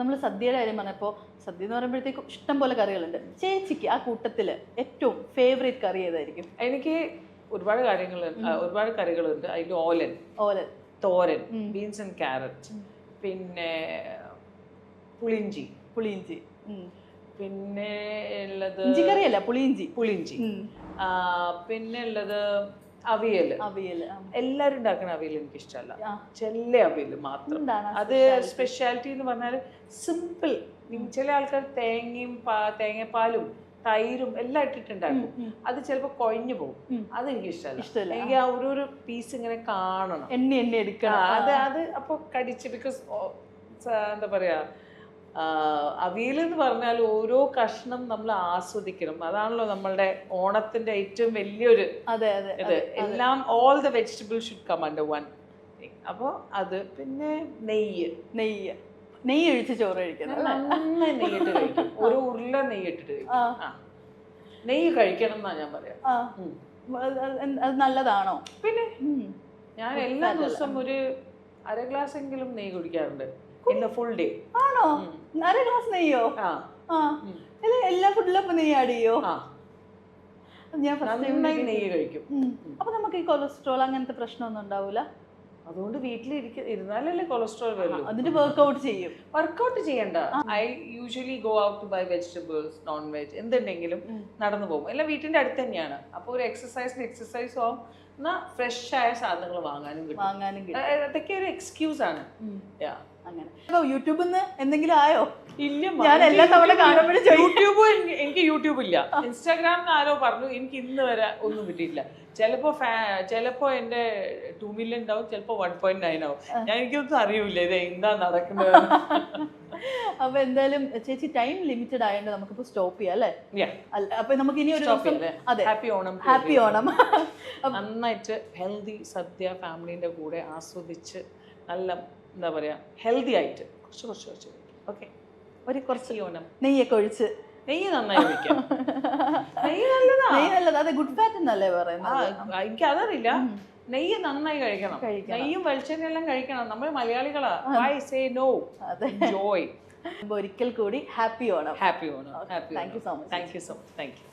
നമ്മൾ സദ്യയുടെ കാര്യം പറഞ്ഞപ്പോൾ സദ്യ എന്ന് പറയുമ്പോഴത്തേക്കും ഇഷ്ടം പോലെ കറികളുണ്ട്. ചേച്ചിക്ക് ആ കൂട്ടത്തിൽ ഏറ്റവും ഫേവറേറ്റ് കറി ഏതായിരിക്കും? എനിക്ക് ഒരുപാട് കറികളുണ്ട്. അതിൽ ഓലൻ, തോരൻ, ബീൻസ് ആൻഡ് ക്യാരറ്റ്, പിന്നെ പുളിയിഞ്ചി, പിന്നെ ഉള്ളത് ഇഞ്ചിക്കറിയല്ല, പുളിയിഞ്ചി. പിന്നെ ഉള്ളത് അവിയൽ. എല്ലാരും ഉണ്ടാക്കുന്ന അവിയൽ എനിക്ക് ഇഷ്ടമല്ല, ചെല്ല അവിയൽ മാത്രം. അത് സ്പെഷ്യാലിറ്റി എന്ന് പറഞ്ഞാൽ സിമ്പിൾ. ചില ആൾക്കാർ തേങ്ങാപ്പാലും തൈരും എല്ലാം ഇട്ടിട്ടുണ്ടാക്കും. അത് ചിലപ്പോ കൊഴഞ്ഞു പോകും. അത് എനിക്ക് ഇഷ്ടമല്ല. എനിക്ക് ആ ഒരു പീസ് ഇങ്ങനെ കാണണം, എണ്ണ എടുക്കണം. അത് അപ്പൊ കടിച്ച്. ബിക്കോസ് എന്താ പറയാ, അവിയൽ എന്ന് പറഞ്ഞാൽ ഓരോ കഷ്ണം നമ്മൾ ആസ്വദിക്കണം. അതാണല്ലോ നമ്മളുടെ ഓണത്തിന്റെ ഏറ്റവും വലിയൊരു ഇത്. എല്ലാം all the vegetable should come under one thing. അപ്പോൾ അത്. പിന്നെ നെയ്യ് ഒഴിച്ച് ചോറ് കഴിക്കണം. നന്നായി നെയ്യിട്ട് കഴിക്കും. ഒരു ഉരുള നെയ്യിട്ടിട്ട് കഴിക്കും. നെയ്യ് കഴിക്കണം എന്നാ ഞാൻ പറയാം. അത് നല്ലതാണോ? പിന്നെ ഞാൻ എല്ലാ ദിവസവും ഒരു അര ഗ്ലാസ് എങ്കിലും നെയ്യ് കുടിക്കാറുണ്ട്. Full day. ആണോ? അര ഗ്ലാസ് നെയ്യോ? എല്ലാ ഫുഡിലും നെയ്യ് ആഡ് ചെയ്യോ? ഞാൻ നന്നായി നെയ്യ് കഴിക്കും. അപ്പൊ നമുക്ക് ഈ കൊളസ്ട്രോൾ അങ്ങനത്തെ പ്രശ്നമൊന്നും ഉണ്ടാവൂല? അതുകൊണ്ട് വീട്ടിൽ ഇരുന്നാലല്ലേ കൊളസ്ട്രോൾ വരും. അതിന് വർക്ക്ഔട്ട് ചെയ്യണ്ട. I usually go out to buy vegetables, non veg എന്തുണ്ടെങ്കിലും നടന്നു പോകും. എല്ലാം വീട്ടിന്റെ അടുത്ത് തന്നെയാണ്. അപ്പോൾ ഒരു എക്സസൈസ് ആവും. എന്നാൽ ഫ്രഷ് ആയ സാധനങ്ങൾ വാങ്ങാനും കിട്ടും. അതൊക്കെ ഒരു എക്സ്ക്യൂസ് ആണ്. അങ്ങനെ യൂട്യൂബിൽ നിന്ന് എന്തെങ്കിലും ആയോ? ഇല്ല, ഞാൻ എല്ലാ തവണ കാണുമ്പോഴും യൂട്യൂബ് എനിക്ക് യൂട്യൂബ് ഇല്ല. ഇൻസ്റ്റാഗ്രാമിൽ ആരോ പറഞ്ഞു, എനിക്ക് ഇന്ന് വരെ ഒന്നും കിട്ടിയിട്ടില്ല. ചിലപ്പോ എന്റെ 2 million ഉണ്ടാവും, ചിലപ്പോ 1.9 ആവും. എനിക്കൊന്നും അറിയൂല ഇത് എന്താ നടക്കുന്നത്. അപ്പൊ എന്തായാലും ചേച്ചി ടൈം ലിമിറ്റഡ് ആയതുകൊണ്ട് നമുക്കിപ്പോ സ്റ്റോപ്പ് ചെയ്യാം അല്ലേ? അപ്പൊ നമുക്ക് ഇനി ഒരു ഹാപ്പി ഓണം. നന്നായിട്ട് ഹെൽത്തി സദ്യ ഫാമിലിന്റെ കൂടെ ആസ്വദിച്ച് നല്ല എന്താ പറയാ ഹെൽത്തി ആയിട്ട് കുറച്ച് ഓക്കെ. കുറച്ച് ഓണം നെയ്യൊക്കെ ഒഴിച്ച്. നെയ്യ് നന്നായി ഒഴിക്കാം. നെയ്യ് നല്ലതാ. അതെ, ഗുഡ് ഫാറ്റ് എന്നല്ലേ പറയുന്നത്? എനിക്ക് അതറിയില്ല. നെയ്യ് നന്നായി കഴിക്കണം. നെയ്യും വെളിച്ചെണ്ണയെല്ലാം കഴിക്കണം. നമ്മൾ മലയാളികളാ. I say no. ജോയ്. ഒരിക്കൽ കൂടി happy Onam. Happy Onam. Thank you so much. Thank U.